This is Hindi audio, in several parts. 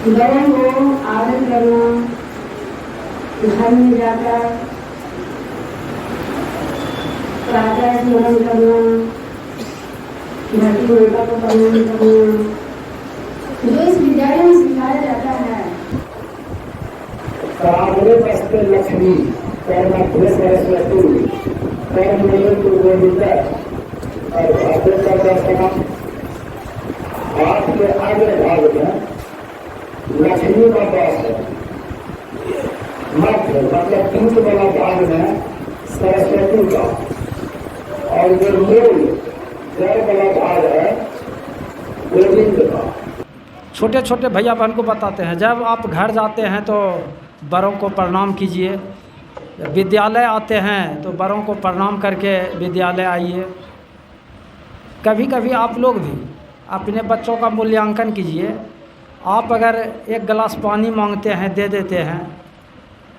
बड़ों को आदर करना, घर में जाकर प्रातः स्मरण करना, धरती माता को प्रणाम करना, जो इस विद्यालय में सिखाया जाता है। सामने बसते लक्ष्मी कर्म सरस्वती कर्म गोविंदा और भागवत का दर्शना। हाथ के आगे भाग में लक्ष्मी का वास है, मध्य मतलब दूध वाला भाग में सरस्वती का, और जो मूल जड़ वाला भाग है गोविंद का। छोटे छोटे भैया बहन को बताते हैं, जब आप घर जाते हैं तो बड़ों को प्रणाम कीजिए, विद्यालय आते हैं तो बड़ों को प्रणाम करके विद्यालय आइए। कभी कभी आप लोग भी अपने बच्चों का मूल्यांकन कीजिए। आप अगर एक गिलास पानी मांगते हैं, दे देते हैं,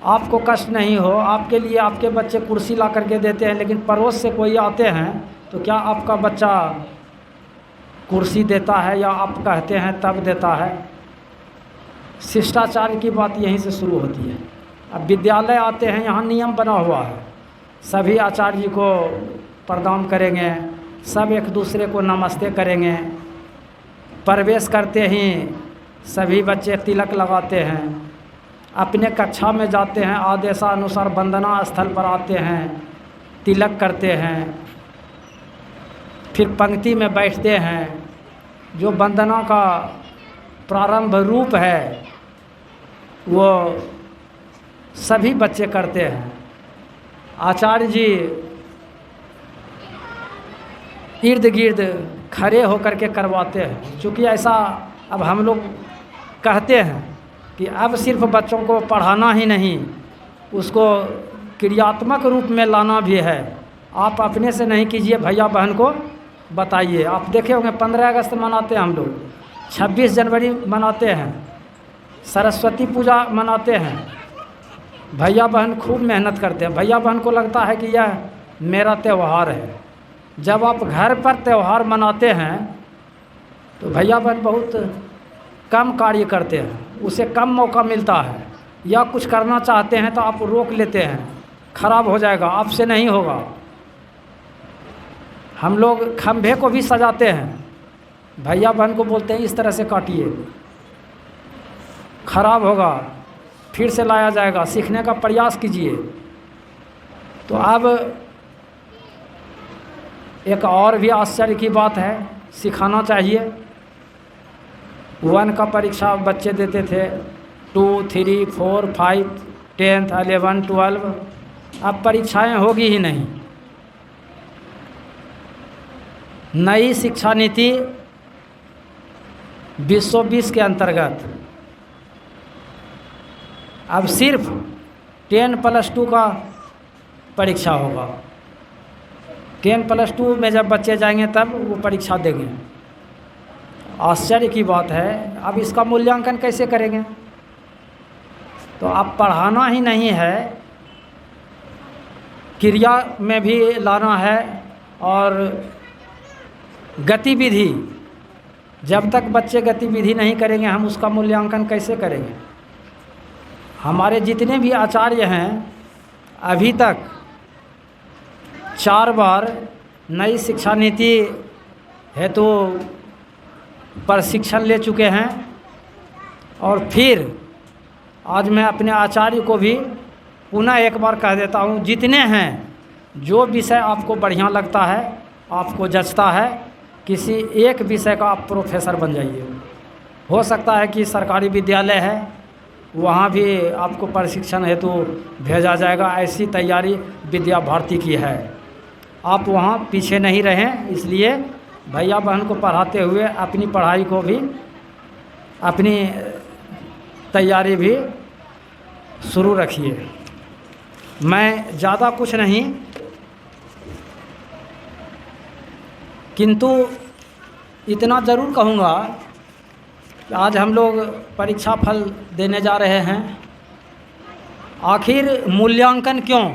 आपको कष्ट नहीं हो, आपके लिए आपके बच्चे कुर्सी ला करके देते हैं, लेकिन पड़ोस से कोई आते हैं तो क्या आपका बच्चा कुर्सी देता है या आप कहते हैं तब देता है? शिष्टाचार की बात यहीं से शुरू होती है। अब विद्यालय आते हैं, यहाँ नियम बना हुआ है, सभी आचार्य जी को प्रणाम करेंगे, सब एक दूसरे को नमस्ते करेंगे। प्रवेश करते ही सभी बच्चे तिलक लगाते हैं, अपने कक्षा में जाते हैं, आदेशानुसार वंदना स्थल पर आते हैं, तिलक करते हैं, फिर पंक्ति में बैठते हैं। जो वंदना का प्रारंभ रूप है वो सभी बच्चे करते हैं। आचार्य जी इर्द गिर्द खड़े होकर के करवाते हैं। चूँकि ऐसा अब हम लोग कहते हैं कि अब सिर्फ बच्चों को पढ़ाना ही नहीं, उसको क्रियात्मक रूप में लाना भी है। आप अपने से नहीं कीजिए, भैया बहन को बताइए। आप देखे होंगे 15 अगस्त मनाते हैं हम लोग, 26 जनवरी मनाते हैं, सरस्वती पूजा मनाते हैं। भैया बहन खूब मेहनत करते हैं। भैया बहन को लगता है कि यह मेरा त्यौहार है। जब आप घर पर त्यौहार मनाते हैं तो भैया बहन बहुत कम कार्य करते हैं, उसे कम मौका मिलता है, या कुछ करना चाहते हैं तो आप रोक लेते हैं, खराब हो जाएगा, आपसे नहीं होगा। हम लोग खंभे को भी सजाते हैं, भैया बहन को बोलते हैं इस तरह से काटिए, खराब होगा, फिर से लाया जाएगा, सीखने का प्रयास कीजिए। तो अब एक और भी आश्चर्य की बात है, सिखाना चाहिए। 1 का परीक्षा बच्चे देते थे, 2, 3, 4, 5, 10th, 11, 12। अब परीक्षाएं होगी ही नहीं। नई शिक्षा नीति 2020 के अंतर्गत अब सिर्फ 10+2 का परीक्षा होगा। 10+2 में जब बच्चे जाएंगे तब वो परीक्षा देंगे। आश्चर्य की बात है, अब इसका मूल्यांकन कैसे करेंगे? तो अब पढ़ाना ही नहीं है, क्रिया में भी लाना है, और गतिविधि। जब तक बच्चे गतिविधि नहीं करेंगे हम उसका मूल्यांकन कैसे करेंगे? हमारे जितने भी आचार्य हैं अभी तक 4 बार नई शिक्षा नीति हेतु प्रशिक्षण ले चुके हैं। और फिर आज मैं अपने आचार्य को भी पुनः एक बार कह देता हूँ, जितने हैं, जो विषय आपको बढ़िया लगता है, आपको जचता है, किसी एक विषय का आप प्रोफेसर बन जाइए। हो सकता है कि सरकारी विद्यालय है, वहाँ भी आपको प्रशिक्षण हेतु भेजा जाएगा। ऐसी तैयारी विद्या भारती की है, आप वहाँ पीछे नहीं रहें। इसलिए भैया बहन को पढ़ाते हुए अपनी पढ़ाई को भी, अपनी तैयारी भी शुरू रखिए। मैं ज़्यादा कुछ नहीं, किंतु इतना ज़रूर कहूँगा कि आज हम लोग परीक्षा फल देने जा रहे हैं। आखिर मूल्यांकन क्यों?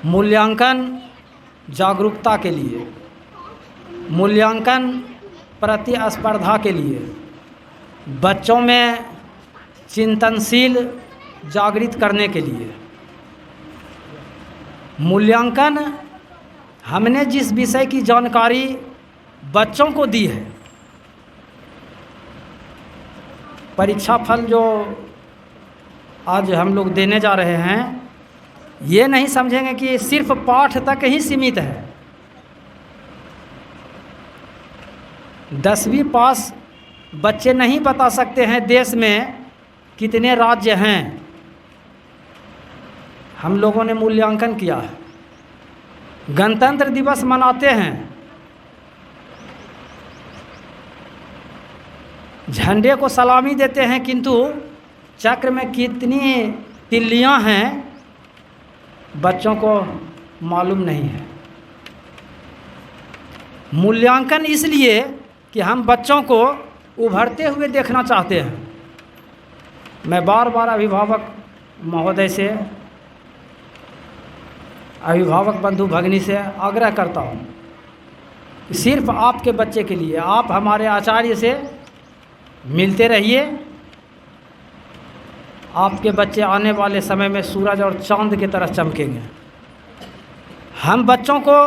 मूल्यांकन जागरूकता के लिए, मूल्यांकन प्रतिस्पर्धा के लिए, बच्चों में चिंतनशील जागृत करने के लिए। मूल्यांकन हमने जिस विषय की जानकारी बच्चों को दी है, परीक्षा फल जो आज हम लोग देने जा रहे हैं, ये नहीं समझेंगे कि सिर्फ पाठ तक ही सीमित है। 10वीं पास बच्चे नहीं बता सकते हैं देश में कितने राज्य हैं। हम लोगों ने मूल्यांकन किया है। गणतंत्र दिवस मनाते हैं, झंडे को सलामी देते हैं, किंतु चक्र में कितनी तिल्लियां हैं बच्चों को मालूम नहीं है। मूल्यांकन इसलिए कि हम बच्चों को उभरते हुए देखना चाहते हैं। मैं बार बार अभिभावक महोदय से, अभिभावक बंधु भगिनी से आग्रह करता हूँ कि सिर्फ आपके बच्चे के लिए आप हमारे आचार्य से मिलते रहिए। आपके बच्चे आने वाले समय में सूरज और चांद की तरह चमकेंगे। हम बच्चों को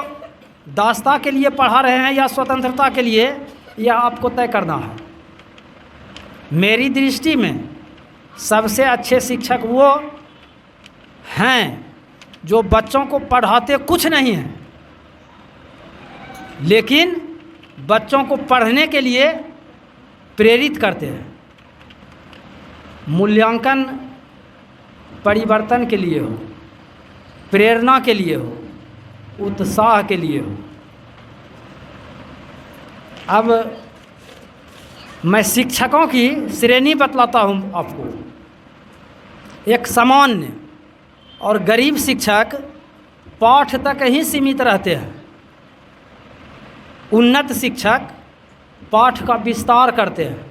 दास्ता के लिए पढ़ा रहे हैं या स्वतंत्रता के लिए, यह आपको तय करना है। मेरी दृष्टि में सबसे अच्छे शिक्षक वो हैं जो बच्चों को पढ़ाते कुछ नहीं हैं, लेकिन बच्चों को पढ़ने के लिए प्रेरित करते हैं। मूल्यांकन परिवर्तन के लिए हो, प्रेरणा के लिए हो, उत्साह के लिए हो। अब मैं शिक्षकों की श्रेणी बतलाता हूँ आपको। एक सामान्य और गरीब शिक्षक पाठ तक ही सीमित रहते हैं। उन्नत शिक्षक पाठ का विस्तार करते हैं।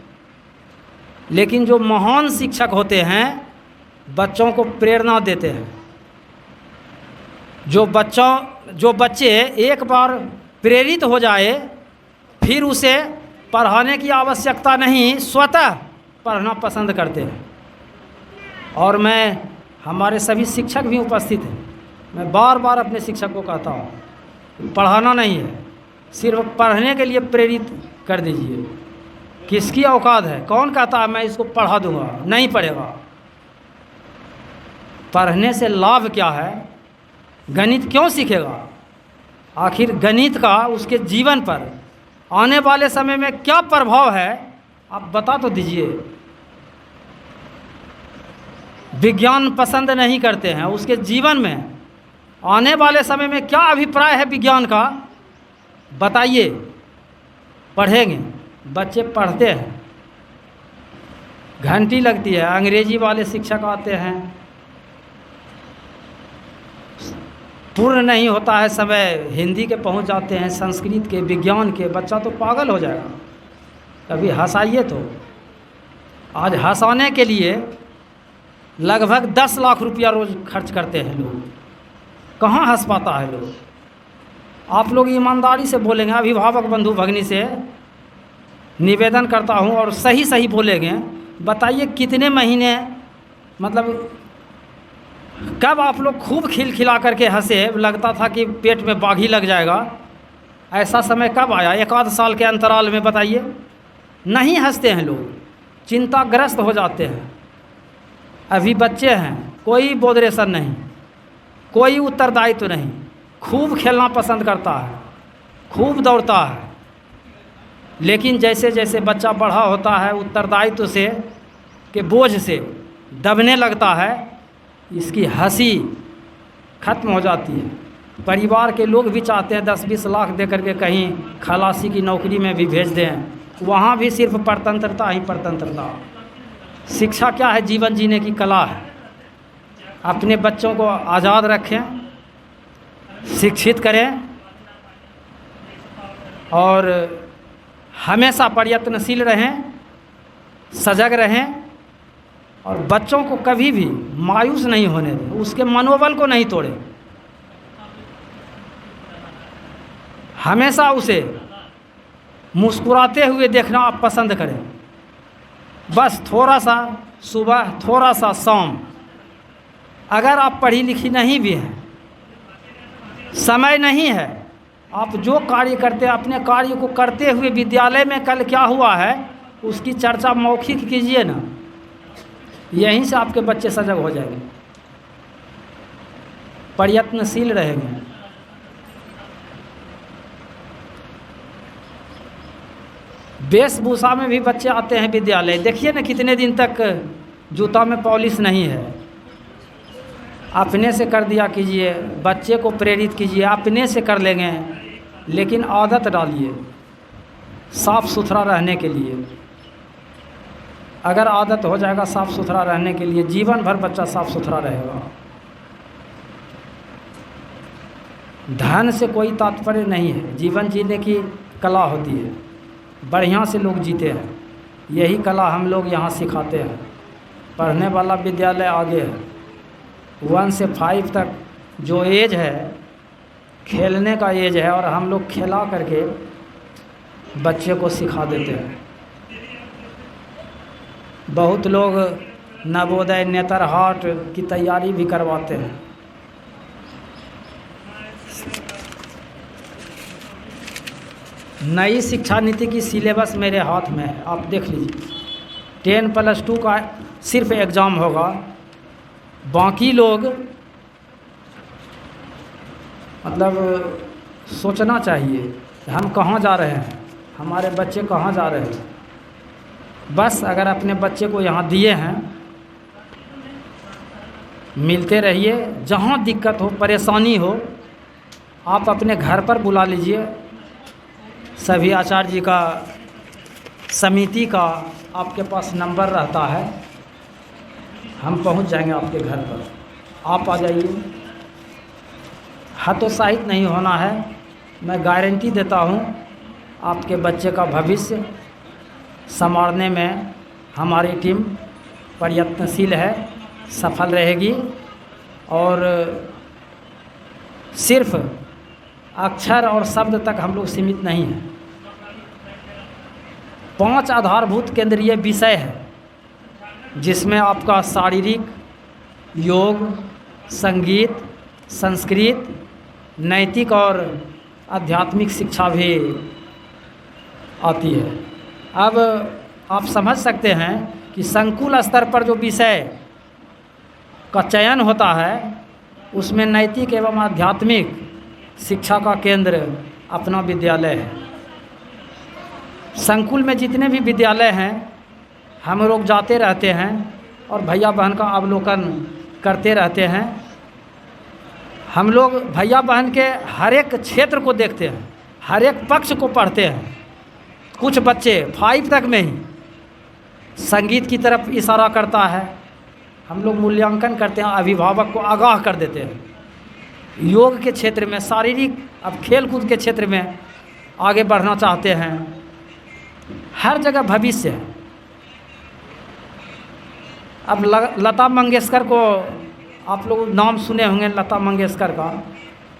लेकिन जो महान शिक्षक होते हैं बच्चों को प्रेरणा देते हैं। जो बच्चे एक बार प्रेरित हो जाए फिर उसे पढ़ाने की आवश्यकता नहीं, स्वतः पढ़ना पसंद करते हैं। और मैं, हमारे सभी शिक्षक भी उपस्थित हैं, मैं बार बार अपने शिक्षक को कहता हूँ पढ़ाना नहीं है, सिर्फ पढ़ने के लिए प्रेरित कर दीजिए। किसकी औकात है? कौन कहता है मैं इसको पढ़ा दूंगा? नहीं पढ़ेगा। पढ़ने से लाभ क्या है? गणित क्यों सीखेगा? आखिर गणित का उसके जीवन पर आने वाले समय में क्या प्रभाव है, आप बता तो दीजिए। विज्ञान पसंद नहीं करते हैं, उसके जीवन में आने वाले समय में क्या अभिप्राय है विज्ञान का, बताइए। पढ़ेंगे, बच्चे पढ़ते हैं, घंटी लगती है, अंग्रेजी वाले शिक्षक आते हैं, पूर्ण नहीं होता है समय, हिंदी के पहुंच जाते हैं, संस्कृत के, विज्ञान के, बच्चा तो पागल हो जाएगा। कभी हंसाइए तो। आज हंसाने के लिए लगभग 10 लाख रुपया रोज़ खर्च करते हैं लोग। कहाँ हंस पाता है लोग? आप लोग ईमानदारी से बोलेंगे, अभिभावक बंधु भगिनी से निवेदन करता हूँ और सही सही बोलेंगे। बताइए कितने महीने, मतलब कब आप लोग खूब खिलखिला करके हंसे, लगता था कि पेट में बाघी लग जाएगा, ऐसा समय कब आया? 1 साल के अंतराल में बताइए। नहीं हंसते हैं लोग, चिंताग्रस्त हो जाते हैं। अभी बच्चे हैं, कोई बोधरेशन नहीं, कोई उत्तरदायित्व नहीं, खूब खेलना पसंद करता है, खूब दौड़ता है। लेकिन जैसे जैसे बच्चा बड़ा होता है, उत्तरदायित्व से के बोझ से दबने लगता है, इसकी हंसी खत्म हो जाती है। परिवार के लोग भी चाहते हैं 10-20 लाख दे करके कहीं खलासी की नौकरी में भी भेज दें, वहाँ भी सिर्फ परतंत्रता ही परतंत्रता। शिक्षा क्या है? जीवन जीने की कला है। अपने बच्चों को आज़ाद रखें, शिक्षित करें और हमेशा प्रयत्नशील रहें, सजग रहें और बच्चों को कभी भी मायूस नहीं होने दें, उसके मनोबल को नहीं तोड़ें। हमेशा उसे मुस्कुराते हुए देखना आप पसंद करें। बस थोड़ा सा सुबह, थोड़ा सा शाम। अगर आप पढ़ी लिखी नहीं भी हैं, समय नहीं है, आप जो कार्य करते हैं अपने कार्य को करते हुए विद्यालय में कल क्या हुआ है उसकी चर्चा मौखिक कीजिए ना, यहीं से आपके बच्चे सजग हो जाएंगे, प्रयत्नशील रहेंगे। वेशभूषा में भी बच्चे आते हैं विद्यालय, देखिए ना कितने दिन तक जूता में पॉलिश नहीं है। अपने से कर दिया कीजिए, बच्चे को प्रेरित कीजिए, अपने से कर लेंगे, लेकिन आदत डालिए साफ़ सुथरा रहने के लिए। अगर आदत हो जाएगा साफ़ सुथरा रहने के लिए, जीवन भर बच्चा साफ़ सुथरा रहेगा। धन से कोई तात्पर्य नहीं है, जीवन जीने की कला होती है, बढ़िया से लोग जीते हैं, यही कला हम लोग यहाँ सिखाते हैं। पढ़ने वाला विद्यालय आगे है, 1 से 5 तक जो एज है खेलने का एज है, और हम लोग खेला करके बच्चे को सिखा देते हैं। बहुत लोग नवोदय, नेतरहाट की तैयारी भी करवाते हैं। नई शिक्षा नीति की सिलेबस मेरे हाथ में है, आप देख लीजिए। 10+2 का सिर्फ एग्ज़ाम होगा, बाकी लोग मतलब सोचना चाहिए कि हम कहाँ जा रहे हैं, हमारे बच्चे कहाँ जा रहे हैं। बस अगर अपने बच्चे को यहाँ दिए हैं, मिलते रहिए, जहाँ दिक्कत हो, परेशानी हो, आप अपने घर पर बुला लीजिए। सभी आचार्य जी का, समिति का आपके पास नंबर रहता है, हम पहुंच जाएंगे आपके घर पर, आप आ जाइए। हतोत्साहित नहीं होना है, मैं गारंटी देता हूं आपके बच्चे का भविष्य संवारने में हमारी टीम प्रयत्नशील है, सफल रहेगी। और सिर्फ अक्षर और शब्द तक हम लोग सीमित नहीं हैं। 5 आधारभूत केंद्रीय विषय है, जिसमें आपका शारीरिक, योग, संगीत, संस्कृत, नैतिक और आध्यात्मिक शिक्षा भी आती है। अब आप समझ सकते हैं कि संकुल स्तर पर जो विषय का चयन होता है उसमें नैतिक एवं आध्यात्मिक शिक्षा का केंद्र अपना विद्यालय है। संकुल में जितने भी विद्यालय हैं हम लोग जाते रहते हैं और भैया बहन का अवलोकन करते रहते हैं। हम लोग भैया बहन के हर एक क्षेत्र को देखते हैं, हर एक पक्ष को पढ़ते हैं। कुछ बच्चे 5 तक में ही संगीत की तरफ इशारा करता है, हम लोग मूल्यांकन करते हैं, अभिभावक को आगाह कर देते हैं। योग के क्षेत्र में, शारीरिक, अब खेल कूद के क्षेत्र में आगे बढ़ना चाहते हैं। हर जगह भविष्य है। अब लता मंगेशकर को आप लोग नाम सुने होंगे, लता मंगेशकर का।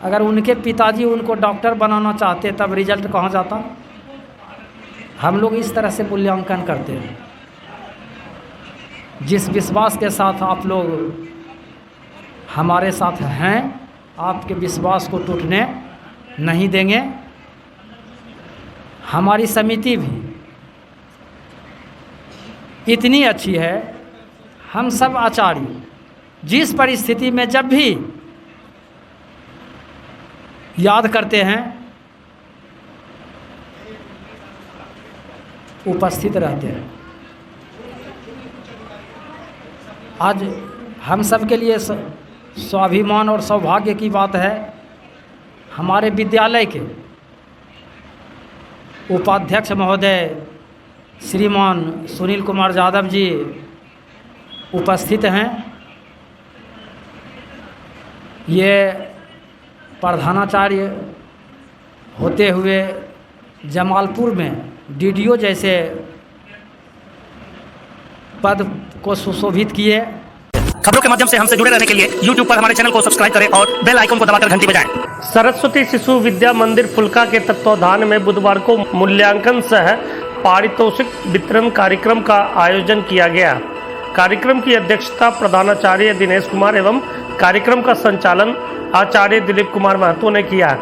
अगर उनके पिताजी उनको डॉक्टर बनाना चाहते तब रिजल्ट कहाँ जाता। हम लोग इस तरह से मूल्यांकन करते हैं। जिस विश्वास के साथ आप लोग हमारे साथ हैं, आपके विश्वास को टूटने नहीं देंगे। हमारी समिति भी इतनी अच्छी है, हम सब आचार्य जिस परिस्थिति में जब भी याद करते हैं उपस्थित रहते हैं। आज हम सब के लिए स्वाभिमान और सौभाग्य की बात है, हमारे विद्यालय के उपाध्यक्ष महोदय श्रीमान सुनील कुमार यादव जी उपस्थित हैं। ये प्रधानाचार्य होते हुए जमालपुर में डीडीओ जैसे पद को सुशोभित किए। खबरों के माध्यम से हमसे जुड़े रहने के लिए YouTube पर हमारे चैनल को सब्सक्राइब करें और बेल आइकन को दबाकर घंटी बजाएं। सरस्वती शिशु विद्या मंदिर फुल्का के तत्वावधान में बुधवार को मूल्यांकन सह पारितोषिक वितरण कार्यक्रम का आयोजन किया गया। कार्यक्रम की अध्यक्षता प्रधानाचार्य दिनेश कुमार एवं कार्यक्रम का संचालन आचार्य दिलीप कुमार महतो ने किया।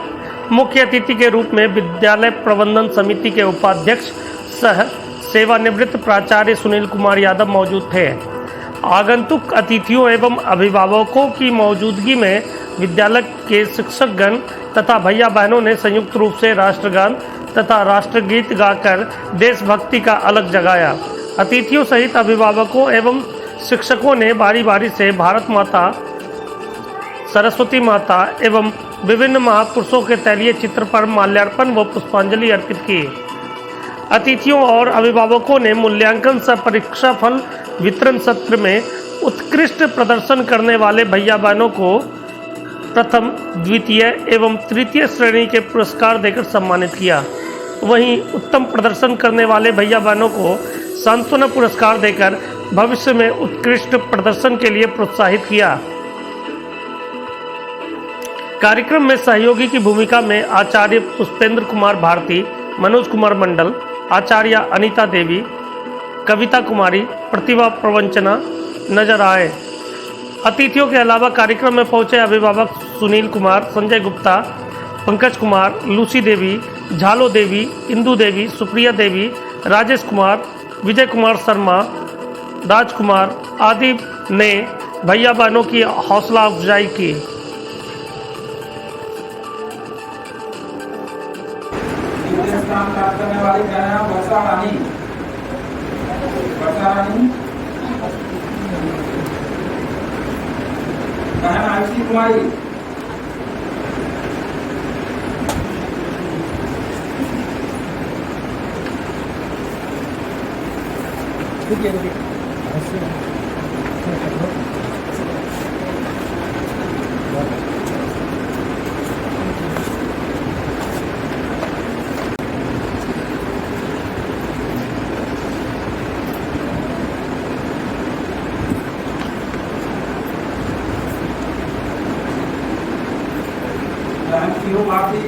मुख्य अतिथि के रूप में विद्यालय प्रबंधन समिति के उपाध्यक्ष सह सेवानिवृत्त प्राचार्य सुनील कुमार यादव मौजूद थे। आगंतुक अतिथियों एवं अभिभावकों की मौजूदगी में विद्यालय के शिक्षकगण तथा भैया बहनों ने संयुक्त रूप से राष्ट्रगान तथा राष्ट्रगीत गाकर देशभक्ति का अलग जगाया। अतिथियों सहित अभिभावकों एवं शिक्षकों ने बारी बारी से भारत माता, सरस्वती माता एवं विभिन्न महापुरुषों के तैलीय चित्र पर माल्यार्पण व पुष्पांजलि अर्पित की। अतिथियों और अभिभावकों ने मूल्यांकन सह परीक्षा फल वितरण सत्र में उत्कृष्ट प्रदर्शन करने वाले भैया बहनों को प्रथम, द्वितीय एवं तृतीय श्रेणी के पुरस्कार देकर सम्मानित किया। वहीं उत्तम प्रदर्शन करने वाले भैया बहनों को सांत्वना पुरस्कार देकर भविष्य में उत्कृष्ट प्रदर्शन के लिए प्रोत्साहित किया। कार्यक्रम में सहयोगी की भूमिका में आचार्य पुष्पेंद्र कुमार भारती, मनोज कुमार मंडल, आचार्य अनीता देवी, कविता कुमारी, प्रतिभा प्रवंचना नजर आए। अतिथियों के अलावा कार्यक्रम में पहुंचे अभिभावक सुनील कुमार, संजय गुप्ता, पंकज कुमार, लूसी देवी, झालो देवी, इंदू देवी, सुप्रिया देवी, राजेश कुमार, विजय कुमार शर्मा, राजकुमार आदि ने भैया बहनों की हौसला अफजाई की। स्थान प्राप्त करने वाली कन्या वर्षा रानी, बहन आयुषी कुमारी, बहन शिरो भारती,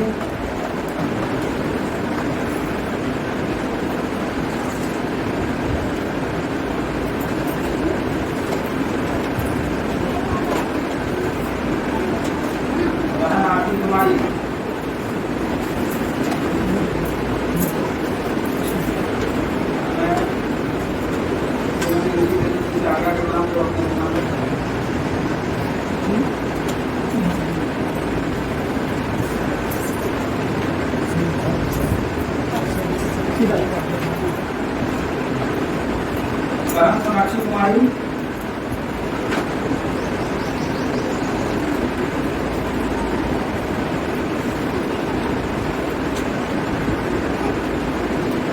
बहन आरती कुमारी, बहन सोनाक्षी कुमारी,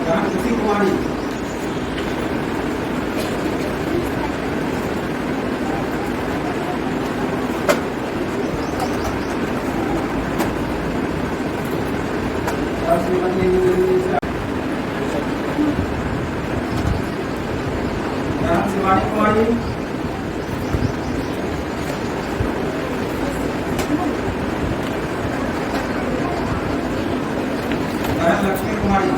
बहन खुशी कुमारी, और श्रीमती बहन शिवानी कुमारी, बहन लक्ष्मी कुमारी,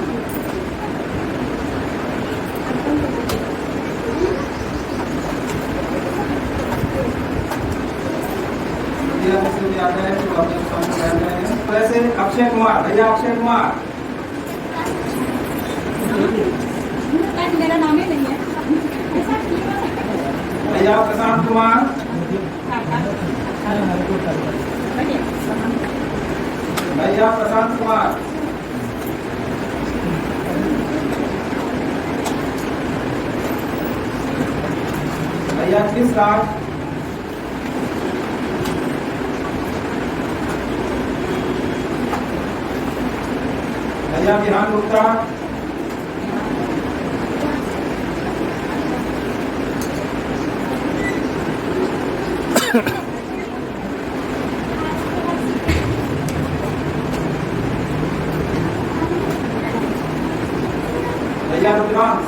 वैसे अक्षय कुमार, भैया अक्षय कुमार, मेरा नाम ही नहीं है। भैया प्रशांत कुमार, भैया प्रशांत कुमार, भैया कृष्ण राज, भैया विहान गुप्ता, भैया रुद्रांश,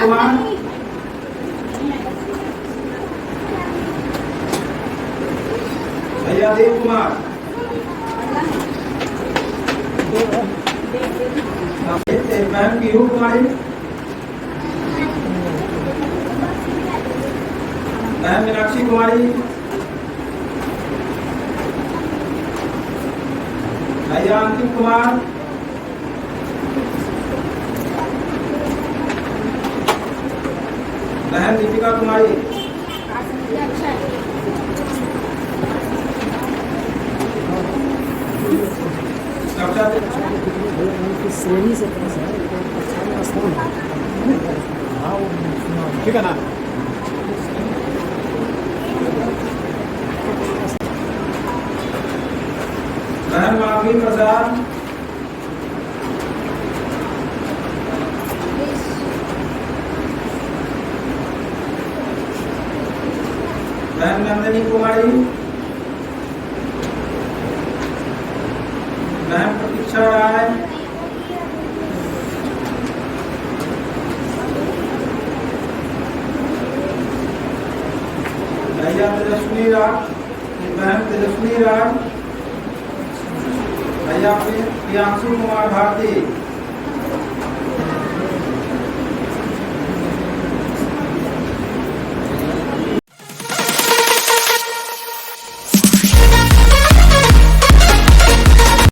कुमार, भैया देव कुमार, बहन पीहू कुमारी, बहन मीनाक्षी कुमारी, भैया अंकित कुमार, बहन दीपिका कुमारी, श्रेणी से ठीक है ना। बहन माधवी प्रसाद, बहन नंदिनी कुमारी, बहन प्रतीक्षा राय, भैया तेजस्वी राय, बहन तेजस्वी राय, भैया प्रियांशु कुमार भारती,